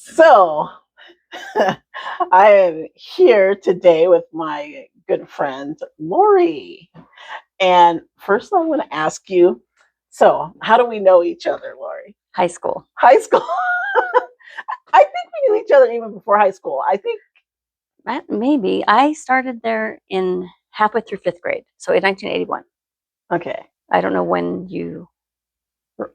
So, I am here today with my good friend Lori. And first, I want to ask you, so how do we know each other, Lori? High school. High school. I think we knew each other even before high school. I think Maybe. I started there in halfway through fifth grade. So in 1981. okay. I don't know when you,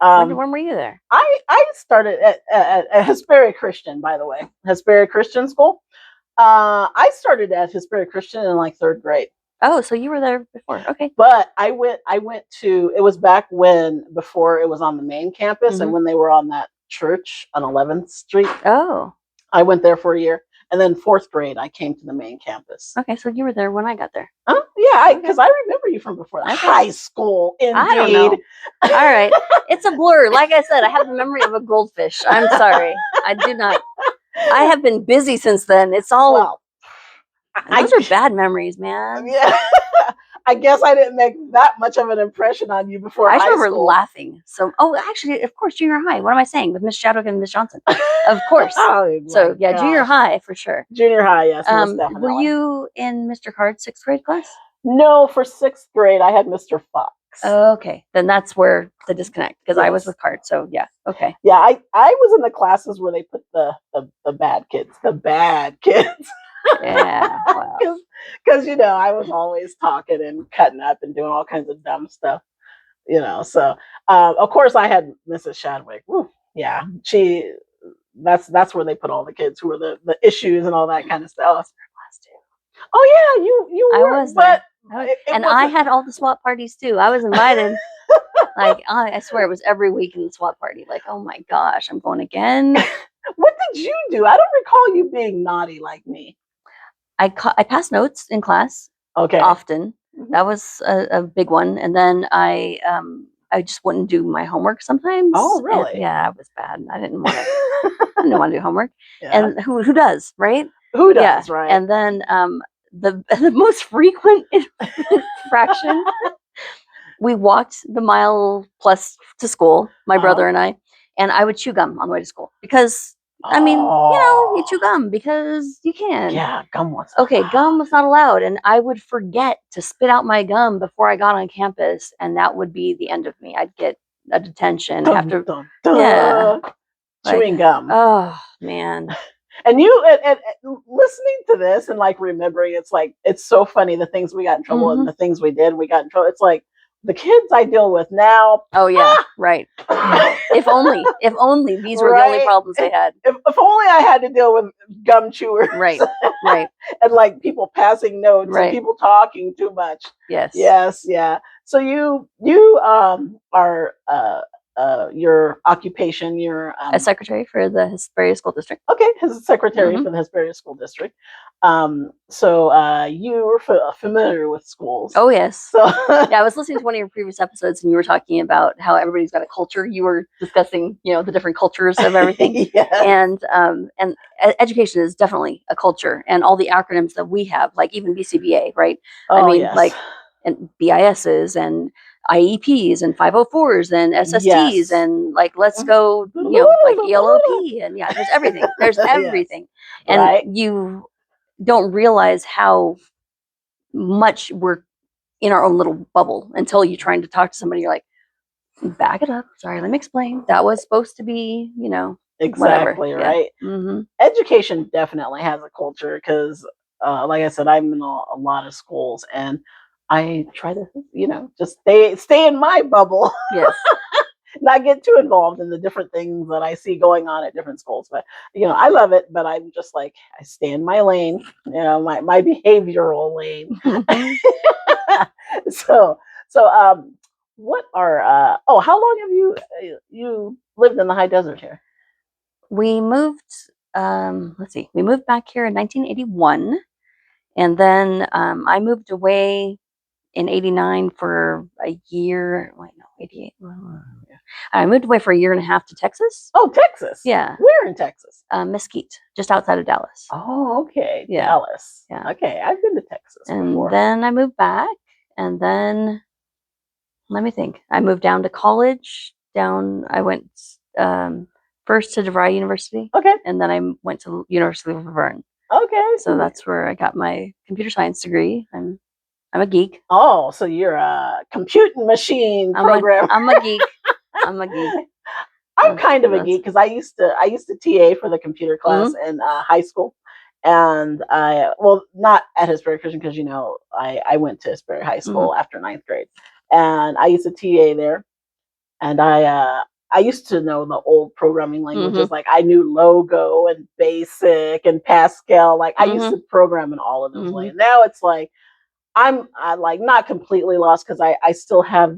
Um, when were you there? I started at Hesperia Christian, by the way, Hesperia Christian School. I started at Hesperia Christian in like third grade. Oh, so you were there before. Okay. But I went to, it was back when, before it was on the main campus and when they were on that church on 11th Street. Oh, I went there for a year. And then fourth grade, I came to the main campus. okay. So you were there when I got there. Huh? Yeah, Okay. because I remember you from before. Okay. High school, indeed. I don't know. All right. It's a blur. Like I said, I have the memory of a goldfish. I'm sorry. I do not. I have been busy since then. It's all. Well, those are bad memories, man. Yeah. I guess I didn't make that much of an impression on you before I high remember school. laughing. So, actually, of course, junior high. What am I saying? With Miss Chadwick and Miss Johnson. Of course. Oh, So, yeah, gosh. junior high for sure. Junior high, yes, most definitely. Were you in Mr. Card's sixth grade class? No, for sixth grade, I had Mr. Fox. Oh, okay. Then that's where the disconnect, because I was with Card. So, yeah. Okay. Yeah, I was in the classes where they put the bad kids. The bad kids. Yeah. Well. Because, I was always talking and cutting up and doing all kinds of dumb stuff, So, of course, I had Mrs. Chadwick. Woo, yeah, that's where they put all the kids who were the issues and all that kind of stuff. Oh, yeah, you were. I was but and I had all the SWAT parties, too. I was invited. Like, I swear it was every week in the SWAT party. Like, oh, my gosh, I'm going again. What did you do? I don't recall you being naughty like me. I passed notes in class. Okay. Often. That was a big one. And then I just wouldn't do my homework sometimes. Oh, really? And, yeah, it was bad. I didn't want to do homework. Yeah. And who does, right? Who does, right? And then the most frequent infraction, we walked the mile plus to school, my brother and I would chew gum on the way to school because I mean, you chew gum because you can. Yeah, gum was gum was not allowed. And I would forget to spit out my gum before I got on campus. And that would be the end of me. I'd get a detention. Yeah. Chewing gum. Oh, man. And you, and listening to this and like remembering, it's so funny the things we got in trouble and the things we did, we got in trouble. It's like, the kids I deal with now. Oh yeah, right. If only these were the only problems they had. If only I had to deal with gum chewers. Right. And like people passing notes and people talking too much. Yes. Yeah. So you are your occupation, you're a secretary for the Hesperia School District. Okay, as a secretary for the Hesperia School District. So you were familiar with schools. Oh yes. So yeah, I was listening to one of your previous episodes, and you were talking about how everybody's got a culture. You were discussing, the different cultures of everything. Yes. And education is definitely a culture, and all the acronyms that we have, like even BCBA, right? Like and BISs and IEPs and 504s and SSTs and like let's go, like ELOP and there's everything. There's everything. And you don't realize how much we're in our own little bubble until you're trying to talk to somebody. You're like, back it up. Sorry, let me explain. That was supposed to be, exactly whatever. Right. Mm-hmm. Education definitely has a culture because, like I said, I'm in a lot of schools and I try to, just stay in my bubble. Yes. Not get too involved in the different things that I see going on at different schools. But, I love it. But I'm just like, I stay in my lane, my behavioral lane. So, what are, how long have you lived in the high desert here? We moved, we moved back here in 1981. And then I moved away in 89 for a year. Wait, no, 88. I moved away for a year and a half to Texas. Oh, Texas. Yeah. Where in Texas? Mesquite, just outside of Dallas. Oh, okay. Yeah. Dallas. Yeah. Okay. I've been to Texas before. And then I moved back, and then let me think. I moved down to college. I went first to DeVry University. Okay. And then I went to University of Laverne. Okay. So that's where I got my computer science degree. I'm a geek. Oh, so you're a computing machine programmer. I'm a geek. I'm a geek. I'm kind of a geek because I used to TA for the computer class in high school, and not at Hesbury Christian because I went to Hesbury High School after 9th grade, and I used to TA there, and I used to know the old programming languages, like I knew Logo and Basic and Pascal, like I used to program in all of those languages. Now it's like I'm like not completely lost because I still have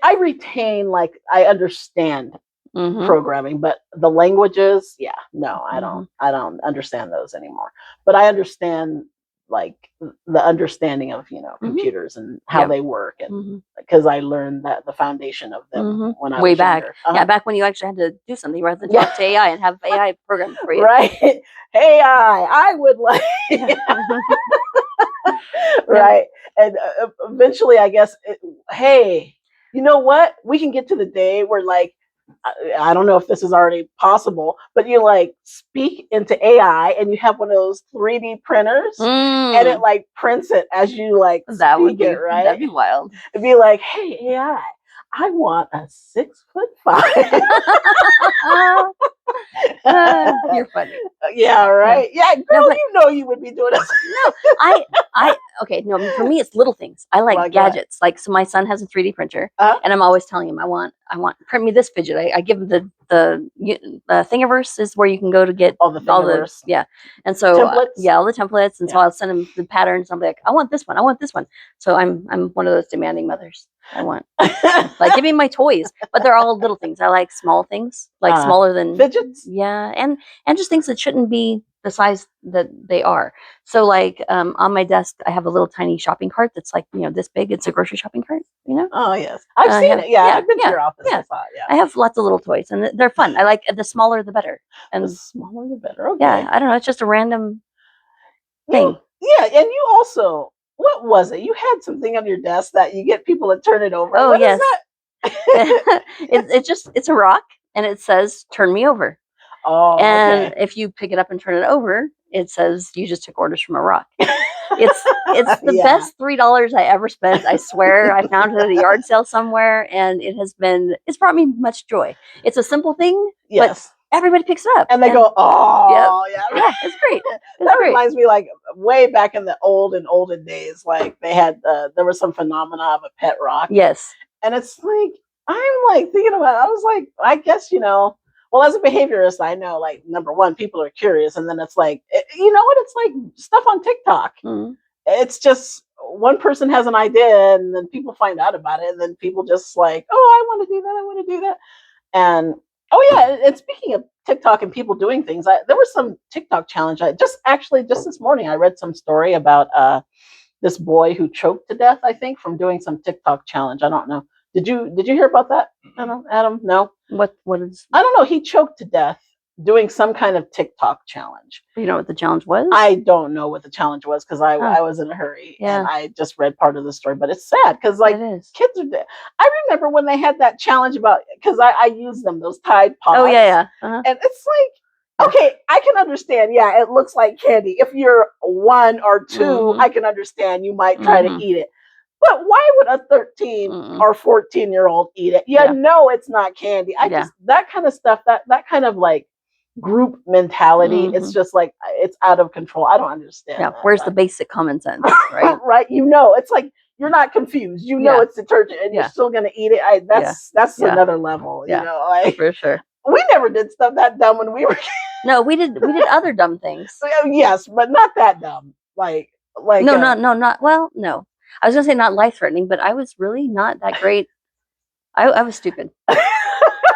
I retain, like I understand programming, but the languages, no, I don't understand those anymore. But I understand like the understanding of computers and how they work, and because I learned that the foundation of them when I was back. Yeah, back when you actually had to do something rather than talk to AI and have AI program for you. Right. AI, I would like right. And eventually, I guess, hey, you know what? We can get to the day where, like, I don't know if this is already possible, but you like speak into AI and you have one of those 3D printers and it like prints it as you like speak it, right? That'd be wild. It'd be like, hey, AI, I want a 6'5". You're funny. Yeah, right. Yeah, girl, no, you would be doing this. No, for me it's little things. I like gadgets. Like, so my son has a 3D printer, and I'm always telling him I want print me this fidget. I give him the Thingiverse is where you can go to get all the and so templates. All the templates, and so I'll send him the patterns. And I'll be like, I want this one. I want this one. So I'm one of those demanding mothers. I want like give me my toys, but they're all little things. I like small things, like smaller than fidgets. Yeah, and just things that shouldn't be the size that they are. So like on my desk, I have a little tiny shopping cart that's like this big. It's a grocery shopping cart, Oh yes, I've seen it. Yeah, I've been to your office. Yeah. I have lots of little toys, and they're fun. I like the smaller the better. And the smaller the better. Okay. Yeah, I don't know. It's just a random thing. Yeah, and you also, what was it? You had something on your desk that you get people to turn it over. Oh, what yes. Is that? It's a rock, and it says "Turn me over." Oh, and if you pick it up and turn it over, it says you just took orders from a rock. It's the best $3 I ever spent. I swear. I found it at a yard sale somewhere, and it's brought me much joy. It's a simple thing, but everybody picks it up. And they go, oh, yeah, it's great. That reminds me, like, way back in the olden days, like, they had, there was some phenomena of a pet rock. Yes. And it's like, I'm, like, thinking about it. I was like, I guess, well, as a behaviorist, I know, like, number one, people are curious. And then it's like, you know what? It's like stuff on TikTok. It's just one person has an idea and then people find out about it. And then people just like, oh, I want to do that. I want to do that. And, oh, yeah. And speaking of TikTok and people doing things, there was some TikTok challenge. Just this morning, I read some story about this boy who choked to death, I think, from doing some TikTok challenge. I don't know. Did you hear about that, Adam? No. What is? I don't know. He choked to death doing some kind of TikTok challenge. You know what the challenge was? I don't know what the challenge was because I was in a hurry and I just read part of the story. But it's sad because like kids are dead. I remember when they had that challenge about because I use them, those Tide Pods. Oh yeah. And it's like, okay, I can understand. Yeah, it looks like candy. If you're 1 or 2, I can understand you might try to eat it. But why would a 13 or 14-year-old eat it? You know it's not candy. That kind of stuff, that kind of like group mentality, it's just like, it's out of control. I don't understand. Yeah, where's the basic common sense, right? Right. It's like, you're not confused. It's detergent and you're still going to eat it. That's another level, like, for sure. We never did stuff that dumb when we were kids. No, we did other dumb things. Yes, but not that dumb. Like no. I was gonna say not life-threatening, but I was really not that great. I was stupid.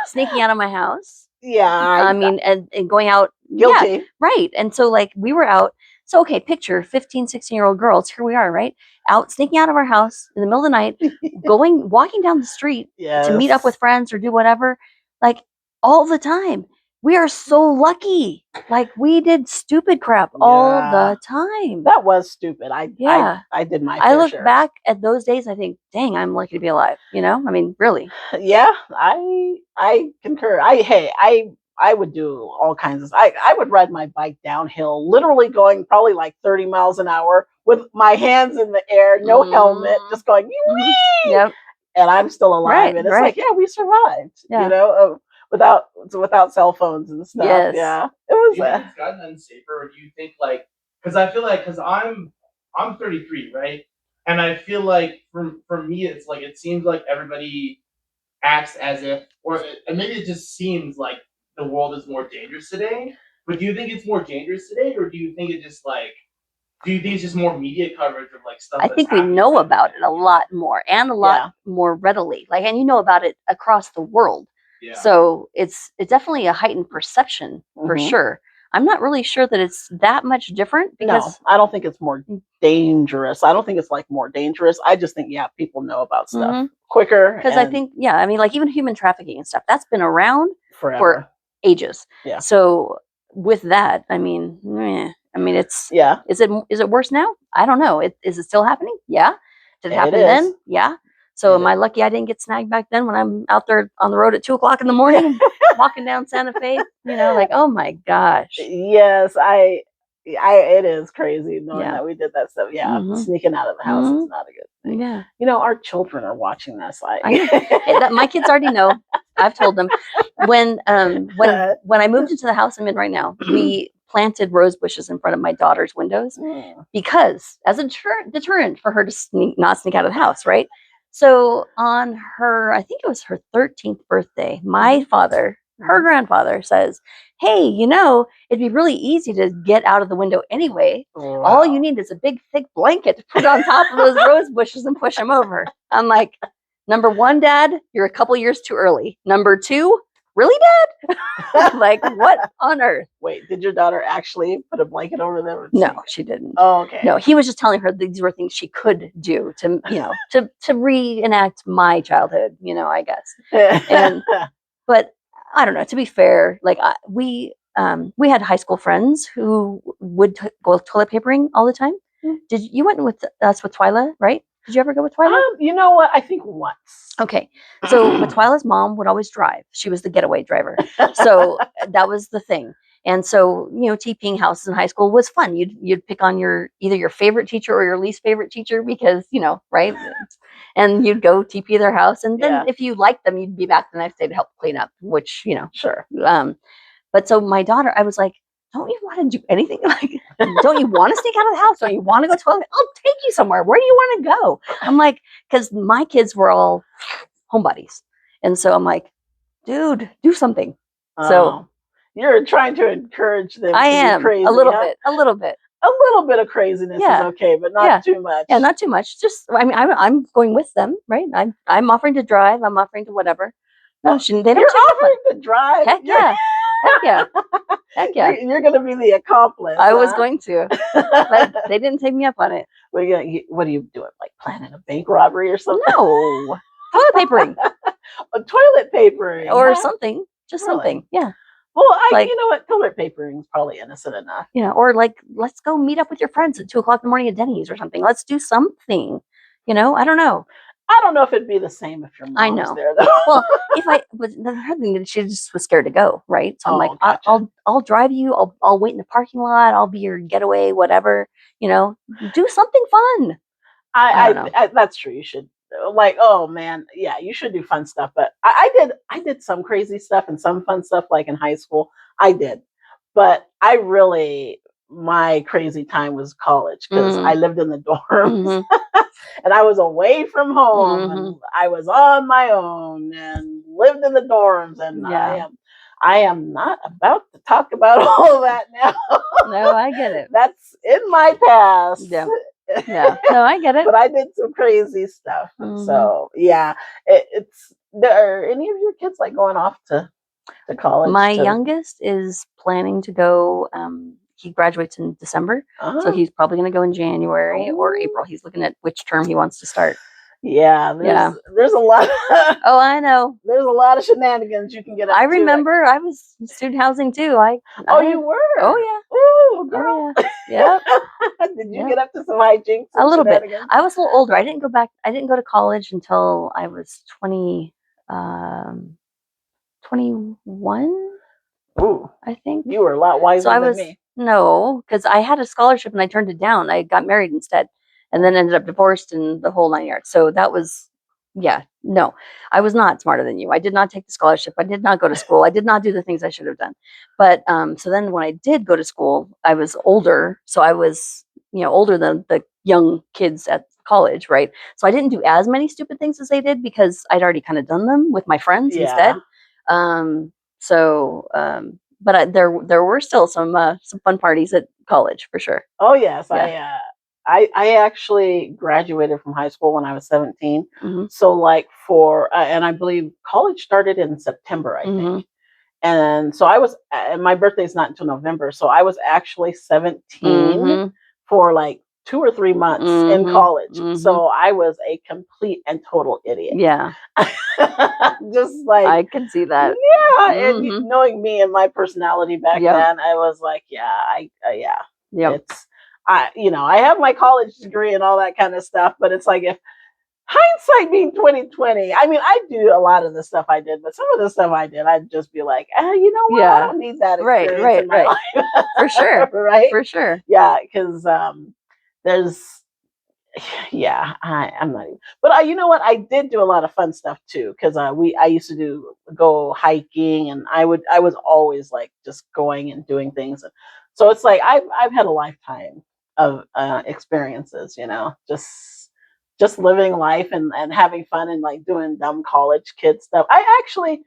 Sneaking out of my house. Yeah. I mean, and going out. Guilty. Yeah, right. And so like we were out. So okay, picture 15, 16-year-old girls. Here we are, right? Out sneaking out of our house in the middle of the night, walking down the street to meet up with friends or do whatever, like all the time. we are so lucky. Like we did stupid crap all the time. That was stupid. I did my fair I look share. back at those days. I think, dang, I'm lucky to be alive. You know, I mean, really. Yeah, I concur. I would do all kinds of. I would ride my bike downhill, literally going probably like 30 miles an hour with my hands in the air, no helmet, just going wee. Yep. And I'm still alive, and it's like, yeah, we survived. Yeah. You know, without cell phones and stuff. Yes. Yeah, it was. Do you think it's gotten unsafer, or do you think like? Because I feel like I'm 33, right? And I feel like for me, it's like it seems like everybody acts as if, and maybe it just seems like the world is more dangerous today. But do you think it's more dangerous today, or do you think it just like? Do you think it's just more media coverage of like stuff? I think we know about it a lot more and a lot more readily. Like, and you know about it across the world. Yeah. So it's definitely a heightened perception for sure. I'm not really sure that it's that much different because I don't think it's more dangerous. I don't think it's like more dangerous. I just think people know about stuff quicker. Because I think I mean like even human trafficking and stuff that's been around for ages. Yeah. So with that, I mean, it's Is it worse now? I don't know. Is it still happening? Yeah. Did it happen then? Yeah. So am I lucky I didn't get snagged back then when I'm out there on the road at 2:00 in the morning, walking down Santa Fe? You know, like oh my gosh. Yes, it is crazy knowing that we did that stuff. Yeah, sneaking out of the house is not a good thing. Yeah. You know, our children are watching this. My kids already know. I've told them when I moved into the house I'm in right now, we planted rose bushes in front of my daughter's windows because as a deterrent for her to not sneak out of the house, right? So on her, I think it was her 13th birthday, my father, her grandfather says, hey, you know, it'd be really easy to get out of the window anyway. Wow. All you need is a big, thick blanket to put on top of those rose bushes and push them over. I'm like, number one, Dad, you're a couple years too early. Number two, really, Dad? Like, what on earth? Wait, did your daughter actually put a blanket over them? No, she didn't. Oh, okay. No, he was just telling her these were things she could do to, you know, to reenact my childhood, you know, I guess. But I don't know. To be fair, like we had high school friends who would go toilet papering all the time. Did you went with us with Twyla, right? Did you ever go with Twyla? You know what? I think once. Okay. So but Twyla's mom would always drive. She was the getaway driver. So that was the thing. And so, you know, TPing houses in high school was fun. You'd pick on either your favorite teacher or your least favorite teacher because, you know, right? And you'd go TP their house. And then if you liked them, you'd be back the next day to help clean up, which, you know. Sure. But so my daughter, I was like, don't you want to do anything? Like, don't you want to sneak out of the house? Don't you want to go to toilet? I'll take you somewhere. Where do you want to go? I'm like, because my kids were all homebodies. And so I'm like, dude, do something. So you're trying to encourage them. I am crazy, a little bit. A little bit of craziness is okay, but not too much. Yeah, not too much. Just, I mean, I'm going with them, right? I'm offering to drive. I'm offering to whatever. No, they don't. You're offering to drive. Heck yeah. Heck yeah. Heck yeah. You're going to be the accomplice. I was going to, but they didn't take me up on it. What are you doing? Like planning a bank robbery or something? No. Toilet papering. Toilet papering. Or something. Just something. Yeah. Well, you know what? Toilet papering is probably innocent enough. Yeah. Or like, let's go meet up with your friends at 2:00 in the morning at Denny's or something. Let's do something. You know, I don't know. I don't know if it'd be the same if your mom was there, though. Well, but the other thing that she just was scared to go, right? So I'm like, gotcha. I'll drive you. I'll wait in the parking lot. I'll be your getaway, whatever. You know, do something fun. I that's true. You should like, oh man, yeah, you should do fun stuff. But I did some crazy stuff and some fun stuff like in high school. I did, but my crazy time was college because I lived in the dorms. And I was away from home and I was on my own and lived in the dorms. And I am not about to talk about all that now. No, I get it. That's in my past. Yeah. Yeah. No, I get it. But I did some crazy stuff. So yeah, are any of your kids like going off to college? My youngest is planning to go. He graduates in December, so he's probably going to go in January or April. He's looking at which term he wants to start. Yeah, there's a lot. Oh, I know. There's a lot of shenanigans you can get up I to. remember I was student housing too. You were? Oh yeah. Ooh, girl. Oh yeah. Yep. Did you get up to some hijinks? A little bit. Shenanigans? I was a little older. I didn't go to college until I was 21, Ooh, I think. you were a lot wiser So I than was me. no, because I had a scholarship and I turned it down. I got married instead, and then ended up divorced and the whole 9 yards. So that was, yeah, no, I was not smarter than you. I did not take the scholarship. I did not go to school. I did not do the things I should have done. But so then when I did go to school, I was older. So I was, older than the young kids at college, right? So I didn't do as many stupid things as they did because I'd already kind of done them with my friends instead. But there were still some fun parties at college for sure. Oh yes, Yeah. I actually graduated from high school when I was 17. Mm-hmm. So like and I believe college started in September, I think. And so and my birthday's not until November, so I was actually 17 for like 2 or 3 months in college. So I was a complete and total idiot. Yeah. Just like I can see that. Yeah, and knowing me and my personality back then, I was like, it's I have my college degree and all that kind of stuff, but it's like if hindsight being 2020, I mean, I do a lot of the stuff I did, but some of the stuff I did, I'd just be like, you know what? I don't need that experience in my life. For sure. Right? For sure. Yeah, because there's I'm not even. But you know what? I did do a lot of fun stuff too, because I used to go hiking, and I was always like just going and doing things. So it's like I've had a lifetime of experiences, just living life and having fun and like doing dumb college kid stuff. I actually,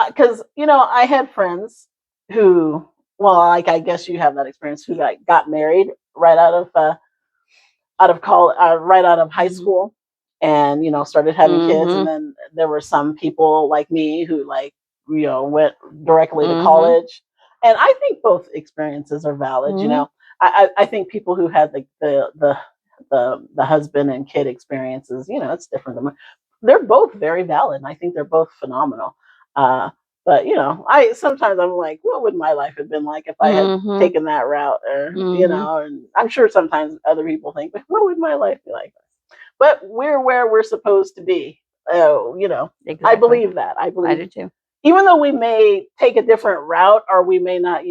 because I had friends who, well, like I guess you have that experience, who got married right out of college, right out of high school, and started having kids. And then there were some people like me who went directly to college. And I think both experiences are valid. I think people who had the husband and kid experiences, it's different. They're both very valid, and I think they're both phenomenal. But I sometimes I'm like, what would my life have been like if I had taken that route? Or and I'm sure sometimes other people think, what would my life be like? But we're where we're supposed to be. Exactly. I believe that. I do too. Even though we may take a different route, or we may not,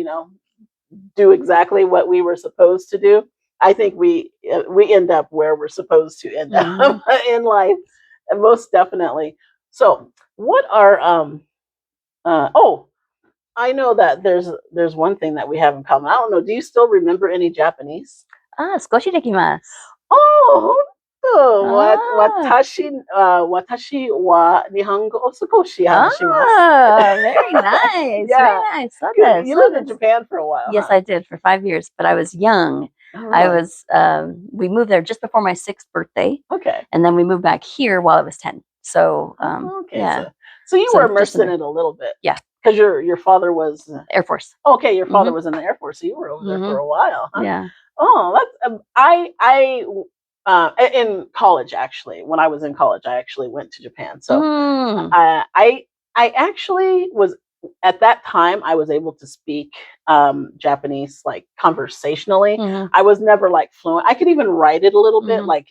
do exactly what we were supposed to do, I think we end up where we're supposed to end up in life, and most definitely. So, what are I know that there's one thing that we have in common. I don't know. Do you still remember any Japanese? Skoshi dekimasu. Oh, watashi wa nihongo o sukoshi hanashimasu. Very nice. Yeah. Very nice. You lived in Japan for a while. Yes, I did, for 5 years, but I was young. We moved there just before my 6th birthday. Okay. And then we moved back here while I was 10. So, okay. Yeah. So you were immersed in it a little bit. Yeah. Because your father was Air Force. Okay, your father was in the Air Force, so you were over there for a while, huh? Yeah. Oh, that's in college, actually. When I was in college, I actually went to Japan. So I actually was, at that time, I was able to speak Japanese like conversationally. I was never like fluent. I could even write it a little bit, like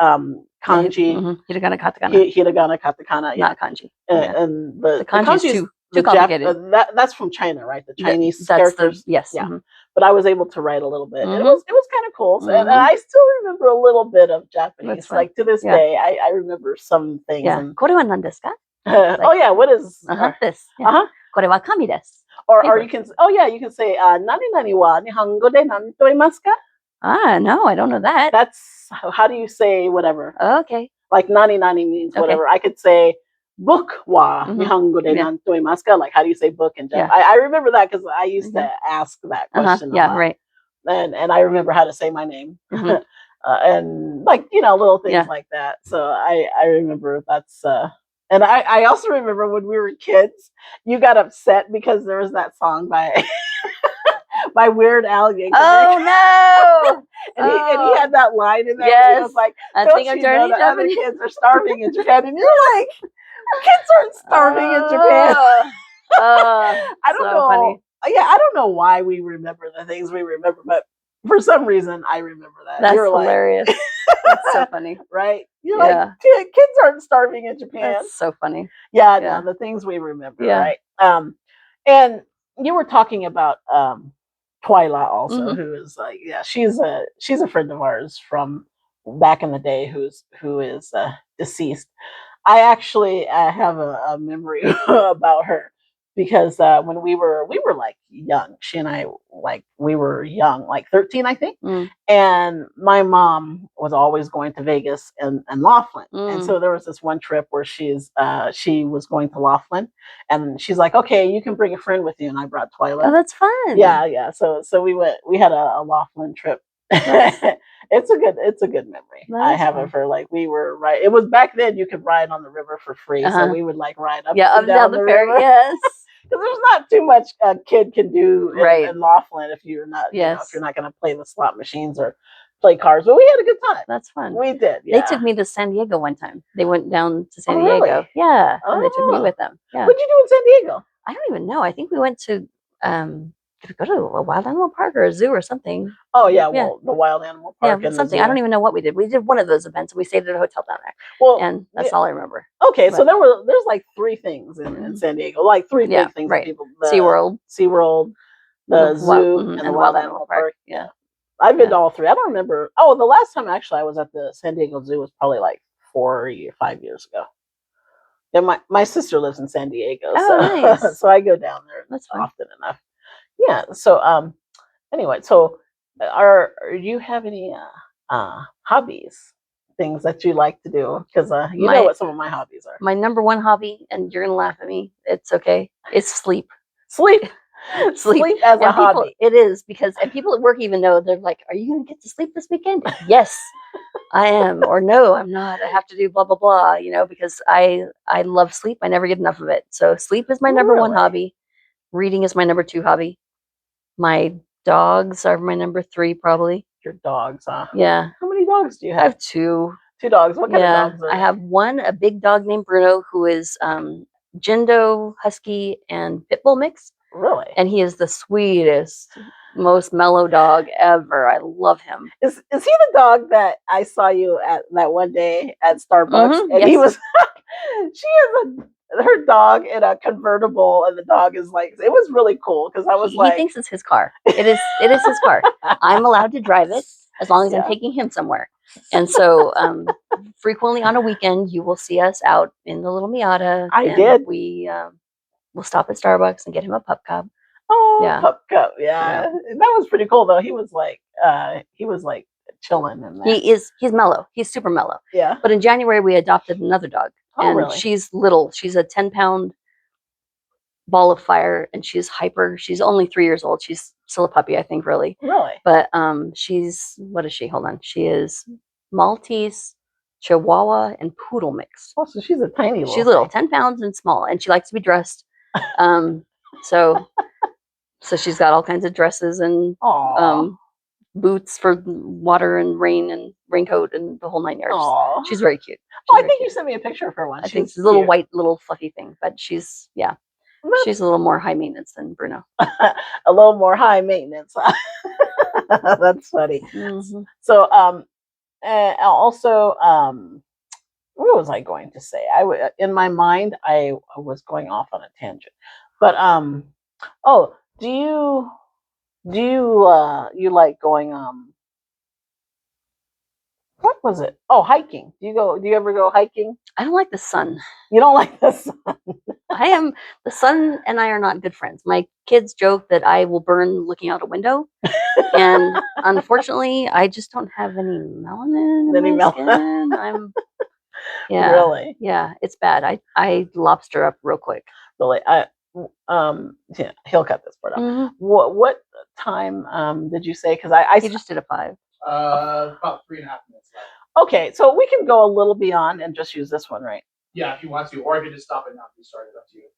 kanji, hiragana, katakana. Hiragana, katakana, not kanji. And the kanji is too complicated. That's from China, right? The Chinese characters. Yes. Yeah. But I was able to write a little bit. It was kind of cool. So, and I still remember a little bit of Japanese. Like to this day, I remember some things. Yeah. これは何ですか? Oh yeah, what is this? これは紙です. Or you can you can say 何々は日本語で何と言いますか? No, I don't know that. That's how do you say whatever? Okay. Like nani means whatever. I could say book wa nihongo de nan to imasu ka? Like how do you say book in Japanese? I remember that because I used to ask that question a lot. Right. And I remember how to say my name. And like, little things like that. So I remember that's and I also remember when we were kids, you got upset because there was that song by by Weird Al Yankovic. Oh no! And he had that line in there. Yes. He was like, I "Don't think I'm you know that other Japanese. kids are starving in Japan?" And you're like, "Kids aren't starving in Japan." I don't so know. funny. Yeah, I don't know why we remember the things we remember, but for some reason I remember that. That's You're hilarious. That's so funny. Right? You're like, kids aren't starving in Japan. That's so funny. Yeah, no, the things we remember, Yeah. right? And you were talking about Twyla also, who is like, yeah, she's a friend of ours from back in the day who is deceased. I actually have a memory about her because when we were like young, she and I, like, we were young, like 13, I think. And my mom was always going to Vegas and Laughlin. And so there was this one trip where she was going to Laughlin, and she's like, "Okay, you can bring a friend with you." And I brought Twyla. Oh, that's fun. Yeah. So we had a Laughlin trip. It's a good memory I have of her. Like, we were right. It was back then you could ride on the river for free, so we would like ride up and down the ferry. river. Yes, because there's not too much a kid can do in Laughlin if you're not, if you're not going to play the slot machines or play cards. But we had a good time. That's fun. We did. Yeah. They took me to San Diego one time. They went down to San Diego. Really? Yeah, and they took me with them. Yeah. What'd you do in San Diego? I don't even know. I think we went to did we go to a wild animal park or a zoo or something? Oh yeah, well, the wild animal park and something. The zoo. I don't even know what we did. We did one of those events. We stayed at a hotel down there. Well, and that's all I remember. Okay, so there's like 3 things in San Diego, like 3 big things that people. SeaWorld, the zoo, and the wild animal park. Yeah, I've been to all 3. I don't remember. Oh, the last time actually I was at the San Diego Zoo was probably like 4 or 5 years ago. Yeah, my sister lives in San Diego, so nice. so I go down there often enough. Yeah. So anyway, so do you have any hobbies, things that you like to do? Because you know what some of my hobbies are. My number one hobby, and you're gonna laugh at me. It's okay. It's sleep. Sleep as a hobby. It is, because and people at work even know. They're like, "Are you gonna get to sleep this weekend?" Yes, I am. Or no, I'm not. I have to do blah blah blah. Because I love sleep. I never get enough of it. So sleep is my number one hobby. Reading is my number 2 hobby. My dogs are my number 3, probably. Your dogs, huh? Yeah. How many dogs do you have? I have 2. 2 dogs. What kind of dogs are I have one, a big dog named Bruno, who is Jindo Husky and Pitbull mix. Really? And he is the sweetest, most mellow dog ever. I love him. Is he the dog that I saw you at that one day at Starbucks? And he was she is her dog in a convertible, and the dog is like, it was really cool because I was he thinks it's his car. It is his car. I'm allowed to drive it as long as I'm taking him somewhere. And so frequently on a weekend you will see us out in the little Miata. We'll stop at Starbucks and get him a pup cup. Oh, yeah. Pup cup, yeah. That was pretty cool though. He was like chilling in there. He's mellow. He's super mellow. Yeah. But in January we adopted another dog. Oh, and really? She's little. She's a 10-pound ball of fire, and she's hyper. She's only 3 years old. She's still a puppy, I think, really. Really? But she's, what is she? Hold on. She is Maltese, Chihuahua, and Poodle mix. Oh, so she's a tiny little. She's little, 10 pounds and small, and she likes to be dressed. So she's got all kinds of dresses and boots for water and rain and raincoat and the whole 9 yards. Aww. She's very cute. I think you sent me a picture of her once. I think she's a little white, little fluffy thing, but she's she's a little more high maintenance than Bruno. A little more high maintenance. That's funny. Mm-hmm. So also what was I going to say? In my mind I was going off on a tangent, but do you like going what was it? Oh, hiking. Do you ever go hiking? I don't like the sun. You don't like the sun? The sun and I are not good friends. My kids joke that I will burn looking out a window. And unfortunately, I just don't have any melanin in my skin. Really? Yeah, it's bad. I lobster up real quick. Really? Yeah, he'll cut this part out. Mm-hmm. What time did you say? Because he just did a 5. About 3.5 minutes left. Okay, so we can go a little beyond and just use this one, right? Yeah, if you want to, or if you just stop it now, you start it, up to you.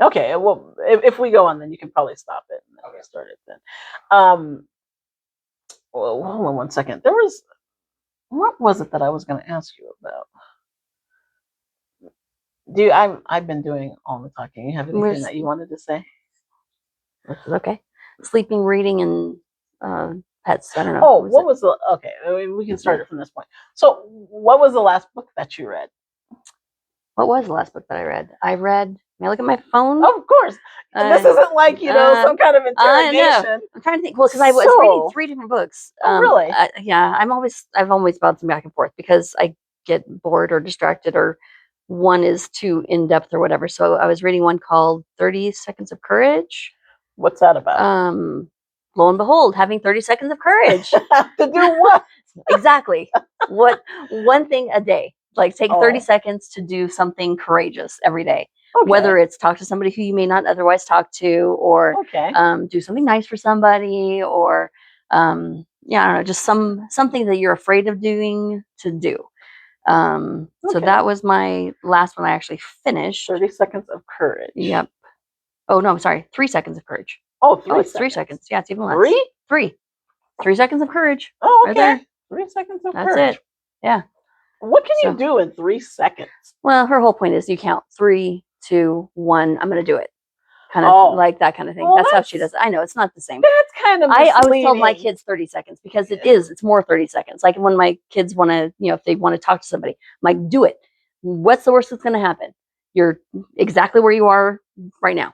Okay, well, if we go on, then you can probably stop it and then start it then. Well, hold on one second. There was, what was it that I was going to ask you about? I've been doing all the talking. You have anything that you wanted to say? This is okay. Sleeping, reading, and pets. I don't know. Oh, what was the, okay, I mean, we can start it from this point. So what was the last book that you read? What was the last book that I read? May I look at my phone? Of course. This isn't like, some kind of interrogation. I'm trying to think. Well, because I was reading 3 different books. Oh, really? Yeah, I've always bouncing back and forth because I get bored or distracted, or one is too in depth or whatever. So I was reading one called 30 Seconds of Courage. What's that about? Lo and behold, having 30 seconds of courage. To do what? Exactly. One thing a day. Like take 30 seconds to do something courageous every day. Okay. Whether it's talk to somebody who you may not otherwise talk to, or do something nice for somebody, or I don't know, just something that you're afraid of doing to do. So that was my last one I actually finished. 30 Seconds of Courage. Yep. Oh no, I'm sorry. 3 Seconds of Courage. Oh, it's 3 seconds. Yeah, it's even less. 3? 3 seconds of courage. Oh, okay. Right there. 3 seconds of courage. That's it. Yeah. What can you do in 3 seconds? Well, her whole point is you count 3, 2, 1. I'm going to do it. Kind of like that kind of thing. Well, that's how she does it. I know it's not the same. That's kind of I always told my kids 30 seconds because it's more 30 seconds. Like when my kids want to, if they want to talk to somebody, I'm like, do it. What's the worst that's going to happen? You're exactly where you are right now.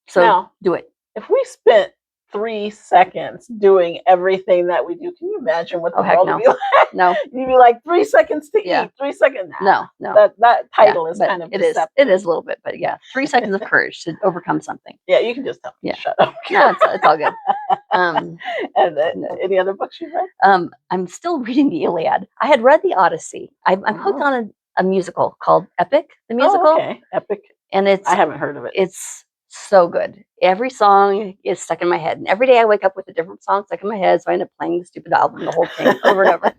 So do it. If we spent 3 seconds doing everything that we do, can you imagine what the world would be like? No. You'd be like 3 seconds to eat, 3 seconds. No. That title is kind of deceptive. It is a little bit, but yeah, 3 seconds of courage to overcome something. Yeah, you can just tell me. Shut up. No, it's all good. And any other books you've read? I'm still reading the Iliad. I had read the Odyssey. I'm hooked on a musical called Epic, the musical. Oh, okay. Epic. And I haven't heard of it. It's so good. Every song is stuck in my head. And every day I wake up with a different song stuck in my head. So I end up playing the stupid album, the whole thing over and over.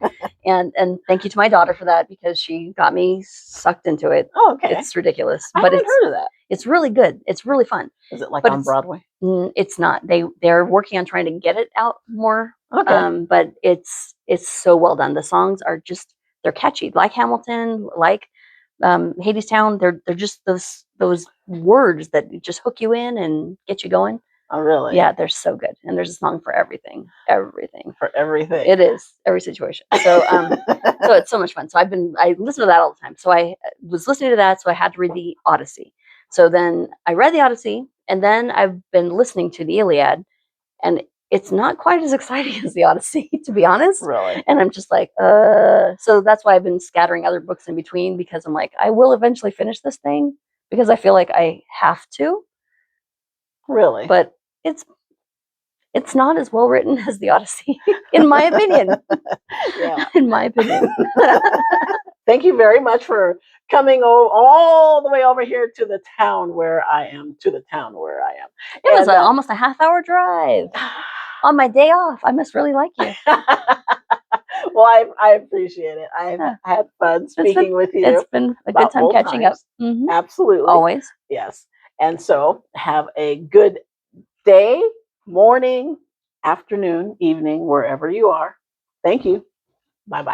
And thank you to my daughter for that because she got me sucked into it. Oh, okay. It's ridiculous. I haven't heard of that. It's really good. It's really fun. Is it like on Broadway? It's not. They're working on trying to get it out more. Okay. But it's so well done. The songs are they're catchy. Like Hamilton, like Hadestown, they're just those words that just hook you in and get you going. Oh, really? Yeah, they're so good. And there's a song for everything. For everything. It is every situation. So so it's so much fun. So I listen to that all the time. So I was listening to that, so I had to read the Odyssey. So then I read the Odyssey, and then I've been listening to the Iliad, and it's not quite as exciting as the Odyssey, to be honest. Really? And I'm just like, so that's why I've been scattering other books in between, because I'm like, I will eventually finish this thing because I feel like I have to. Really? But it's not as well written as the Odyssey, in my opinion. Yeah. In my opinion. Thank you very much for coming all the way over here to the town where I am. It was almost a half-hour drive on my day off. I must really like you. Well, I appreciate it. I've had fun speaking with you. It's been a good time catching up. Mm-hmm. Absolutely. Always. Yes. And so have a good day, morning, afternoon, evening, wherever you are. Thank you. Bye-bye.